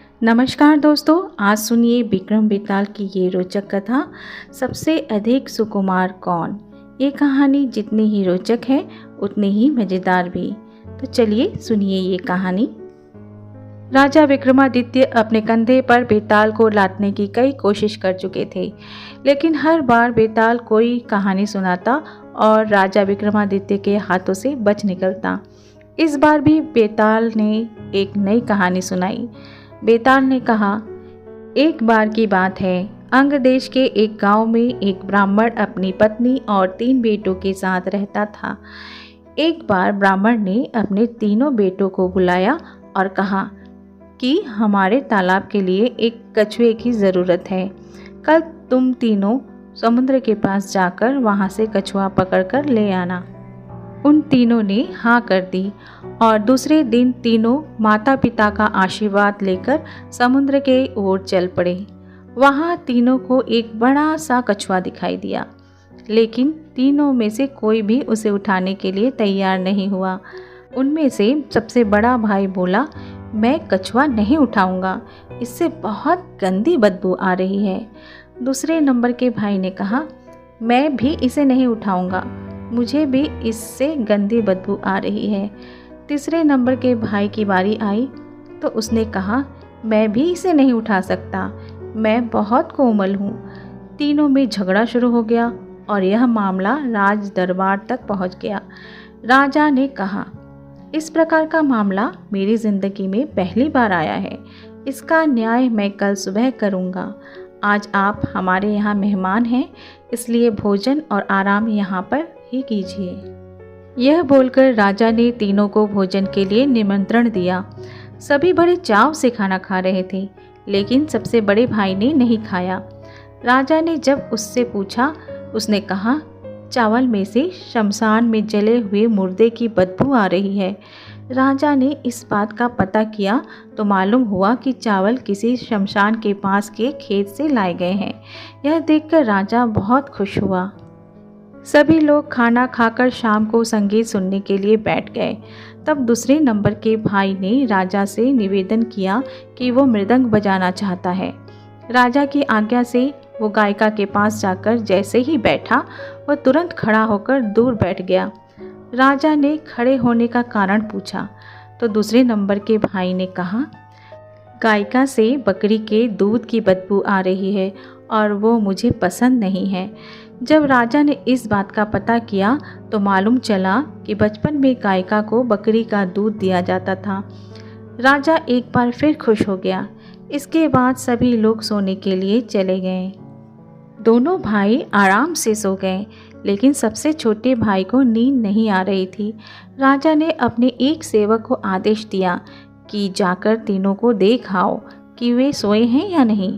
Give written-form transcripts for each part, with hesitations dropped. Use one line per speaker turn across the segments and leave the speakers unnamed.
नमस्कार दोस्तों, आज सुनिए विक्रम बेताल की ये रोचक कथा सबसे अधिक सुकुमार कौन। ये कहानी जितनी ही रोचक है उतनी ही मज़ेदार भी। तो चलिए सुनिए ये कहानी। राजा विक्रमादित्य अपने कंधे पर बेताल को लादने की कई कोशिश कर चुके थे, लेकिन हर बार बेताल कोई कहानी सुनाता और राजा विक्रमादित्य के हाथों से बच निकलता। इस बार भी बेताल ने एक नई कहानी सुनाई। बेताल ने कहा, एक बार की बात है, अंग देश के एक गांव में एक ब्राह्मण अपनी पत्नी और 3 बेटों के साथ रहता था। एक बार ब्राह्मण ने अपने तीनों बेटों को बुलाया और कहा कि हमारे तालाब के लिए एक कछुए की ज़रूरत है। कल तुम तीनों समुद्र के पास जाकर वहाँ से कछुआ पकड़कर ले आना। उन तीनों ने हाँ कर दी और दूसरे दिन तीनों माता पिता का आशीर्वाद लेकर समुद्र के ओर चल पड़े। वहाँ तीनों को एक बड़ा सा कछुआ दिखाई दिया, लेकिन तीनों में से कोई भी उसे उठाने के लिए तैयार नहीं हुआ। उनमें से सबसे बड़ा भाई बोला, मैं कछुआ नहीं उठाऊंगा, इससे बहुत गंदी बदबू आ रही है। दूसरे नंबर के भाई ने कहा, मैं भी इसे नहीं उठाऊंगा, मुझे भी इससे गंदी बदबू आ रही है। तीसरे नंबर के भाई की बारी आई तो उसने कहा, मैं भी इसे नहीं उठा सकता, मैं बहुत कोमल हूँ। तीनों में झगड़ा शुरू हो गया और यह मामला राज दरबार तक पहुँच गया। राजा ने कहा, इस प्रकार का मामला मेरी ज़िंदगी में पहली बार आया है, इसका न्याय मैं कल सुबह करूँगा। आज आप हमारे यहाँ मेहमान हैं, इसलिए भोजन और आराम यहाँ पर ही कीजिए। यह बोलकर राजा ने तीनों को भोजन के लिए निमंत्रण दिया। सभी बड़े चाव से खाना खा रहे थे, लेकिन सबसे बड़े भाई ने नहीं खाया। राजा ने जब उससे पूछा, उसने कहा, चावल में से शमशान में जले हुए मुर्दे की बदबू आ रही है। राजा ने इस बात का पता किया तो मालूम हुआ कि चावल किसी शमशान के पास के खेत से लाए गए हैं। यह देखकर राजा बहुत खुश हुआ। सभी लोग खाना खाकर शाम को संगीत सुनने के लिए बैठ गए। तब दूसरे नंबर के भाई ने राजा से निवेदन किया कि वो मृदंग बजाना चाहता है। राजा की आज्ञा से वो गायिका के पास जाकर जैसे ही बैठा, वह तुरंत खड़ा होकर दूर बैठ गया। राजा ने खड़े होने का कारण पूछा तो दूसरे नंबर के भाई ने कहा, गायिका से बकरी के दूध की बदबू आ रही है और वो मुझे पसंद नहीं है। जब राजा ने इस बात का पता किया तो मालूम चला कि बचपन में गायिका को बकरी का दूध दिया जाता था। राजा एक बार फिर खुश हो गया। इसके बाद सभी लोग सोने के लिए चले गए। दोनों भाई आराम से सो गए, लेकिन सबसे छोटे भाई को नींद नहीं आ रही थी। राजा ने अपने एक सेवक को आदेश दिया कि जाकर तीनों को देख आओ कि वे सोए हैं या नहीं।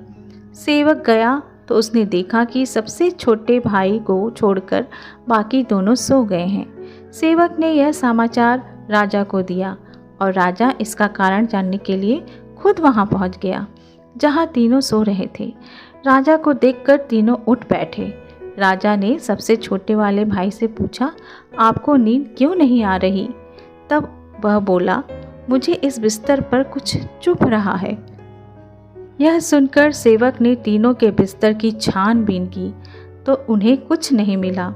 सेवक गया तो उसने देखा कि सबसे छोटे भाई को छोड़कर बाकी दोनों सो गए हैं। सेवक ने यह समाचार राजा को दिया और राजा इसका कारण जानने के लिए खुद वहां पहुंच गया जहां तीनों सो रहे थे। राजा को देखकर तीनों उठ बैठे। राजा ने सबसे छोटे वाले भाई से पूछा, आपको नींद क्यों नहीं आ रही? तब वह बोला, मुझे इस बिस्तर पर कुछ चुभ रहा है। यह सुनकर सेवक ने तीनों के बिस्तर की छानबीन की तो उन्हें कुछ नहीं मिला।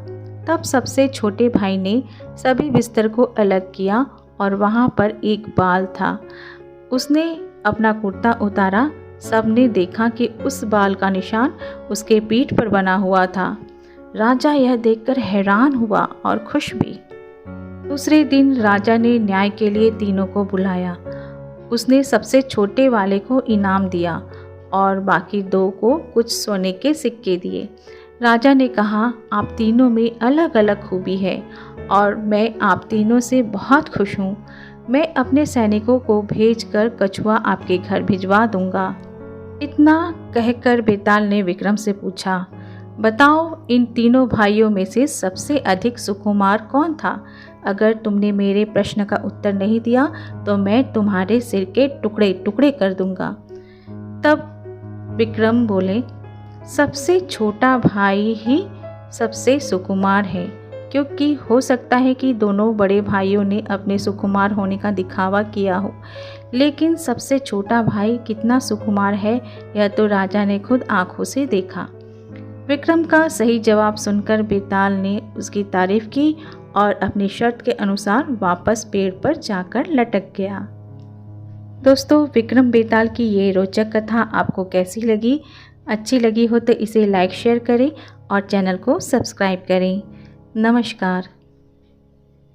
तब सबसे छोटे भाई ने सभी बिस्तर को अलग किया और वहाँ पर एक बाल था। उसने अपना कुर्ता उतारा। सबने देखा कि उस बाल का निशान उसके पीठ पर बना हुआ था। राजा यह देखकर हैरान हुआ और खुश भी। दूसरे दिन राजा ने न्याय के लिए तीनों को बुलाया। उसने सबसे छोटे वाले को इनाम दिया और बाकी 2 को कुछ सोने के सिक्के दिए। राजा ने कहा, आप तीनों में अलग अलग खूबी है और मैं आप तीनों से बहुत खुश हूँ। मैं अपने सैनिकों को भेजकर कछुआ आपके घर भिजवा दूंगा। इतना कहकर बेताल ने विक्रम से पूछा, बताओ इन तीनों भाइयों में से सबसे अधिक सुकुमार कौन था? अगर तुमने मेरे प्रश्न का उत्तर नहीं दिया तो मैं तुम्हारे सिर के टुकड़े टुकड़े कर दूंगा। तब विक्रम बोले, सबसे छोटा भाई ही सबसे सुकुमार है, क्योंकि हो सकता है कि दोनों बड़े भाइयों ने अपने सुकुमार होने का दिखावा किया हो, लेकिन सबसे छोटा भाई कितना सुकुमार है यह तो राजा ने खुद आंखों से देखा। विक्रम का सही जवाब सुनकर बेताल ने उसकी तारीफ की और अपनी शर्त के अनुसार वापस पेड़ पर जाकर लटक गया। दोस्तों, विक्रम बेताल की ये रोचक कथा आपको कैसी लगी? अच्छी लगी हो तो इसे लाइक शेयर करें और चैनल को सब्सक्राइब करें। नमस्कार।